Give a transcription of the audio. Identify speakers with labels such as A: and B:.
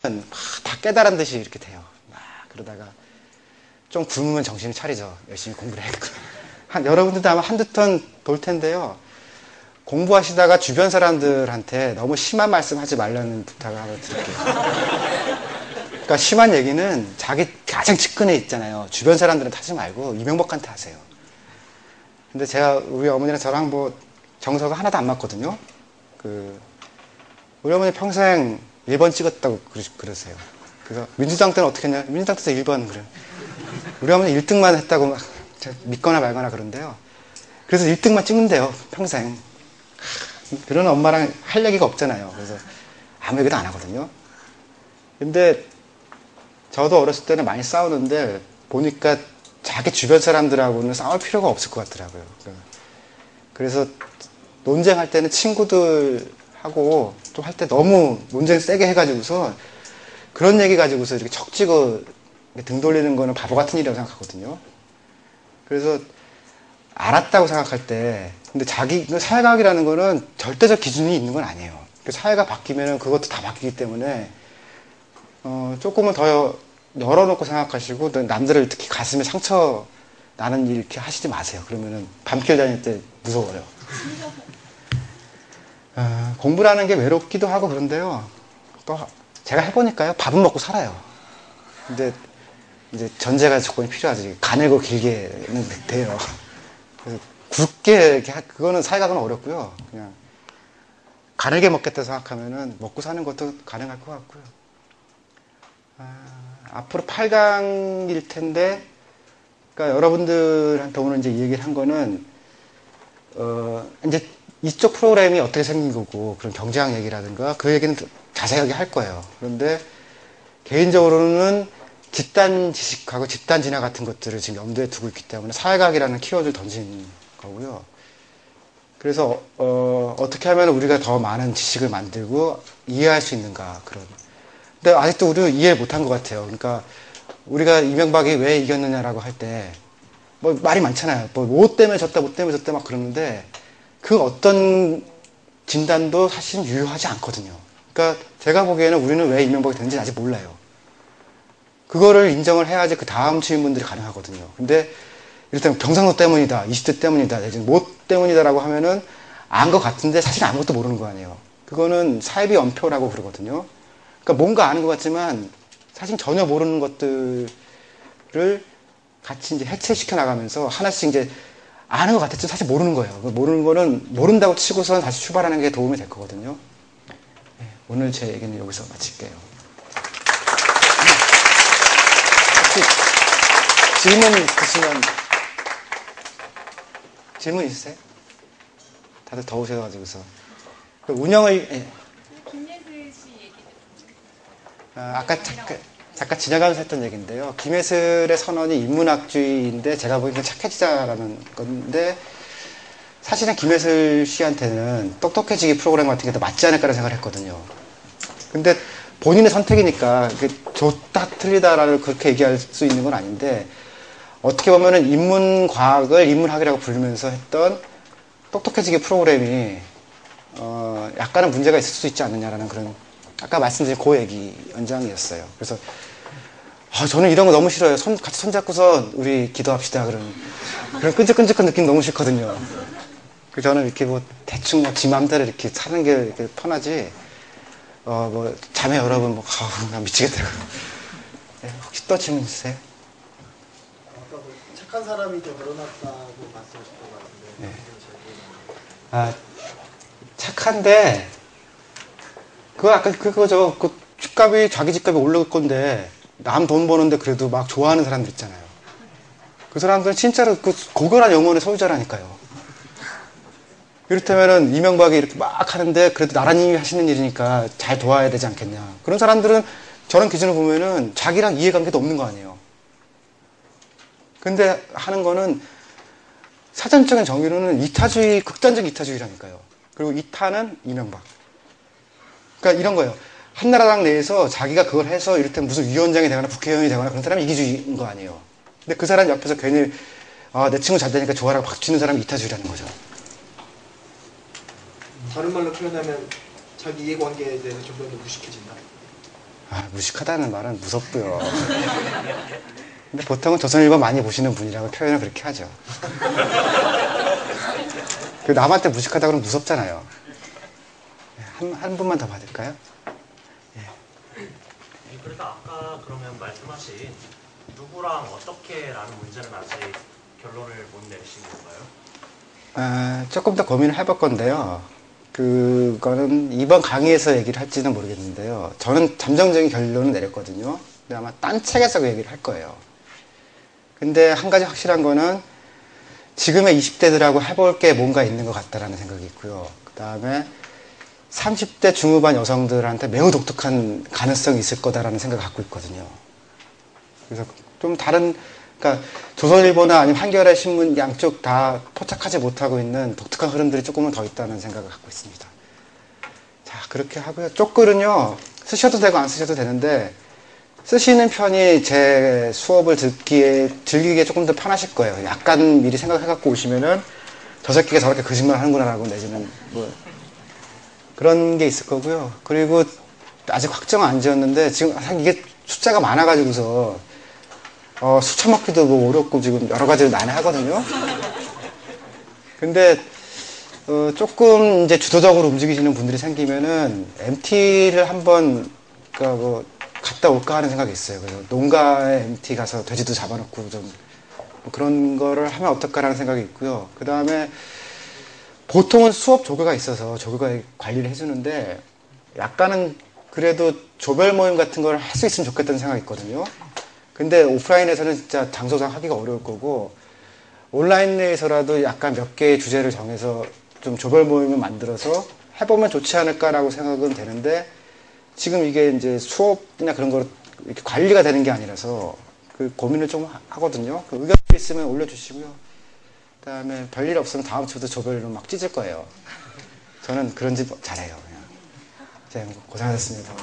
A: 다 깨달은 듯이 이렇게 돼요. 막 그러다가 좀 굶으면 정신을 차리죠. 열심히 공부를 했고. 여러분들도 아마 한두 턴 돌 텐데요. 공부하시다가 주변 사람들한테 너무 심한 말씀 하지 말라는 부탁을 하나 드릴게요. 그러니까 심한 얘기는 자기 가장 측근에 있잖아요. 주변 사람들한테 하지 말고 이명박한테 하세요. 근데 제가 우리 어머니랑 저랑 뭐 정서가 하나도 안 맞거든요. 우리 어머니 평생 1번 찍었다고 그러세요. 그래서 민주당 때는 어떻게 했냐? 민주당 때도 1번 그래요. 우리 어머니 1등만 했다고 막 믿거나 말거나 그런데요. 그래서 1등만 찍는데요. 평생. 그런 엄마랑 할 얘기가 없잖아요. 그래서 아무 얘기도 안 하거든요. 근데 저도 어렸을 때는 많이 싸우는데 보니까 자기 주변 사람들하고는 싸울 필요가 없을 것 같더라고요. 그래서 논쟁할 때는 친구들하고 또 할 때 너무 논쟁 세게 해가지고서 그런 얘기 가지고서 이렇게 척지고 등 돌리는 거는 바보 같은 일이라고 생각하거든요. 그래서 알았다고 생각할 때 근데 사회과학이라는 거는 절대적 기준이 있는 건 아니에요. 사회가 바뀌면은 그것도 다 바뀌기 때문에 조금은 더 열어놓고 생각하시고 남들을 특히 가슴에 상처 나는 일 이렇게 하시지 마세요. 그러면은 밤길 다닐 때 무서워요. 공부라는 게 외롭기도 하고 그런데요. 또 제가 해보니까요. 밥은 먹고 살아요. 근데 이제 전제가 조건이 필요하지. 가늘고 길게는 돼요. 그래서 굵게 그거는 사회학은 어렵고요. 그냥 가늘게 먹겠다 생각하면은 먹고 사는 것도 가능할 것 같고요. 앞으로 8강일 텐데, 그러니까 여러분들한테 오늘 이제 이 얘기를 한 거는 이제 이쪽 프로그램이 어떻게 생긴 거고 그런 경제학 얘기라든가 그 얘기는 자세하게 할 거예요. 그런데 개인적으로는 집단 지식하고 집단 진화 같은 것들을 지금 염두에 두고 있기 때문에 사회학이라는 키워드를 던진 거고요. 그래서 어떻게 하면 우리가 더 많은 지식을 만들고 이해할 수 있는가 그런. 근데 아직도 우리가 이해 못한 것 같아요. 그러니까 우리가 이명박이 왜 이겼느냐라고 할 때 뭐 말이 많잖아요. 뭐 때문에 졌다, 뭐 때문에 졌다 막 그러는데 그 어떤 진단도 사실은 유효하지 않거든요. 그러니까 제가 보기에는 우리는 왜 이명박이 됐는지 아직 몰라요. 그거를 인정을 해야지 그 다음 질문들이 가능하거든요. 근데 일단 경상도 때문이다, 20대 때문이다, 내지는 뭐 때문이다라고 하면은 안 것 같은데 사실 아무것도 모르는 거 아니에요. 그거는 사이비 엄표라고 그러거든요. 그러니까 뭔가 아는 것 같지만 사실 전혀 모르는 것들을 같이 이제 해체시켜 나가면서 하나씩 이제 아는 것 같았지만 사실 모르는 거예요. 모르는 거는 모른다고 치고서 다시 출발하는 게 도움이 될 거거든요. 네, 오늘 제 얘기는 여기서 마칠게요. 혹시 질문 있으시면 질문 있으세요? 다들 더우셔가지고서 운영을
B: 김예슬 씨 얘기
A: 아까 잠깐 지나가면서 했던 얘기인데요. 김예슬의 선언이 인문학주의인데 제가 보기엔 착해지자라는 건데 사실은 김예슬 씨한테는 똑똑해지기 프로그램 같은 게 더 맞지 않을까라는 생각을 했거든요. 근데 본인의 선택이니까 좋다 틀리다라는 그렇게 얘기할 수 있는 건 아닌데 어떻게 보면은 인문과학을 인문학이라고 부르면서 했던 똑똑해지기 프로그램이 약간은 문제가 있을 수 있지 않느냐라는 그런 아까 말씀드린 그 얘기 연장이었어요. 그래서 저는 이런 거 너무 싫어요. 같이 손잡고서 우리 기도합시다. 그런 끈적끈적한 느낌 너무 싫거든요. 그래서 저는 이렇게 뭐 대충 지 맘대로 이렇게 사는 게 이렇게 편하지. 뭐 자매 여러분 뭐 그냥 미치겠더라고요. 네, 혹시 또 질문 있으세요?
C: 아까 뭐 착한 사람이 더 늘어났다고 말씀하셨던 것 같은데.
A: 네. 착한데 아까 그거죠. 그 집값이 자기 집값이 오를 건데 남 돈 버는데 그래도 막 좋아하는 사람들 있잖아요. 그 사람들은 진짜로 그 고결한 영혼의 소유자라니까요. 이렇다면은 이명박이 이렇게 막 하는데 그래도 나라님이 하시는 일이니까 잘 도와야 되지 않겠냐. 그런 사람들은 저런 기준을 보면은 자기랑 이해관계도 없는 거 아니에요. 근데 하는 거는 사전적인 정의로는 이타주의, 극단적 이타주의라니까요. 그리고 이타는 이명박. 그러니까 이런 거예요. 한나라당 내에서 자기가 그걸 해서 이를테면 무슨 위원장이 되거나 국회의원이 되거나 그런 사람이 이기주의인 거 아니에요. 근데 그 사람 옆에서 괜히 내 친구 잘 되니까 좋아라고 박수 치는 사람이 이타주의라는 거죠.
C: 다른 말로 표현하면 자기 이해관계에 대해서 좀 더 무식해진다.
A: 무식하다는 말은 무섭고요. 근데 보통은 조선일보 많이 보시는 분이라고 표현을 그렇게 하죠. 그 남한테 무식하다 그러면 무섭잖아요. 한 분만 더 받을까요?
D: 그래서 아까 그러면 말씀하신 누구랑 어떻게라는 문제는 아직 결론을 못 내신 건가요?
A: 조금 더 고민을 해볼 건데요. 그거는 이번 강의에서 얘기를 할지는 모르겠는데요. 저는 잠정적인 결론을 내렸거든요. 근데 아마 딴 책에서 그 얘기를 할 거예요. 근데 한 가지 확실한 거는 지금의 20대들하고 해볼 게 뭔가 있는 것 같다라는 생각이 있고요. 그 다음에 30대 중후반 여성들한테 매우 독특한 가능성이 있을 거다라는 생각을 갖고 있거든요. 그래서 좀 다른, 그러니까 조선일보나 아니면 한겨레 신문 양쪽 다 포착하지 못하고 있는 독특한 흐름들이 조금은 더 있다는 생각을 갖고 있습니다. 자, 그렇게 하고요. 쪽글은요, 쓰셔도 되고 안 쓰셔도 되는데, 쓰시는 편이 제 수업을 즐기기에 조금 더 편하실 거예요. 약간 미리 생각해갖고 오시면은, 저 새끼가 저렇게 거짓말 하는구나라고 내지는, 뭐, 그런 게 있을 거고요. 그리고 아직 확정 안 지었는데 지금 이게 숫자가 많아가지고서 수쳐먹기도 뭐 어렵고 지금 여러 가지를 난해하거든요. 근데 조금 이제 주도적으로 움직이시는 분들이 생기면은 MT를 한번 그러니까 뭐 갔다 올까 하는 생각이 있어요. 그래서 농가에 MT 가서 돼지도 잡아놓고 좀 뭐 그런 거를 하면 어떨까라는 생각이 있고요. 그 다음에 보통은 수업 조교가 있어서 조교가 관리를 해주는데 약간은 그래도 조별 모임 같은 걸 할 수 있으면 좋겠다는 생각이 있거든요. 근데 오프라인에서는 진짜 장소상 하기가 어려울 거고 온라인에서라도 약간 몇 개의 주제를 정해서 좀 조별 모임을 만들어서 해보면 좋지 않을까라고 생각은 되는데 지금 이게 이제 수업이나 그런 거로 이렇게 관리가 되는 게 아니라서 그 고민을 좀 하거든요. 그 의견 있으면 올려주시고요. 그 다음에 별일 없으면 다음 주도 조별로 막 찢을 거예요. 저는 그런 집 잘해요. 그냥. 고생하셨습니다.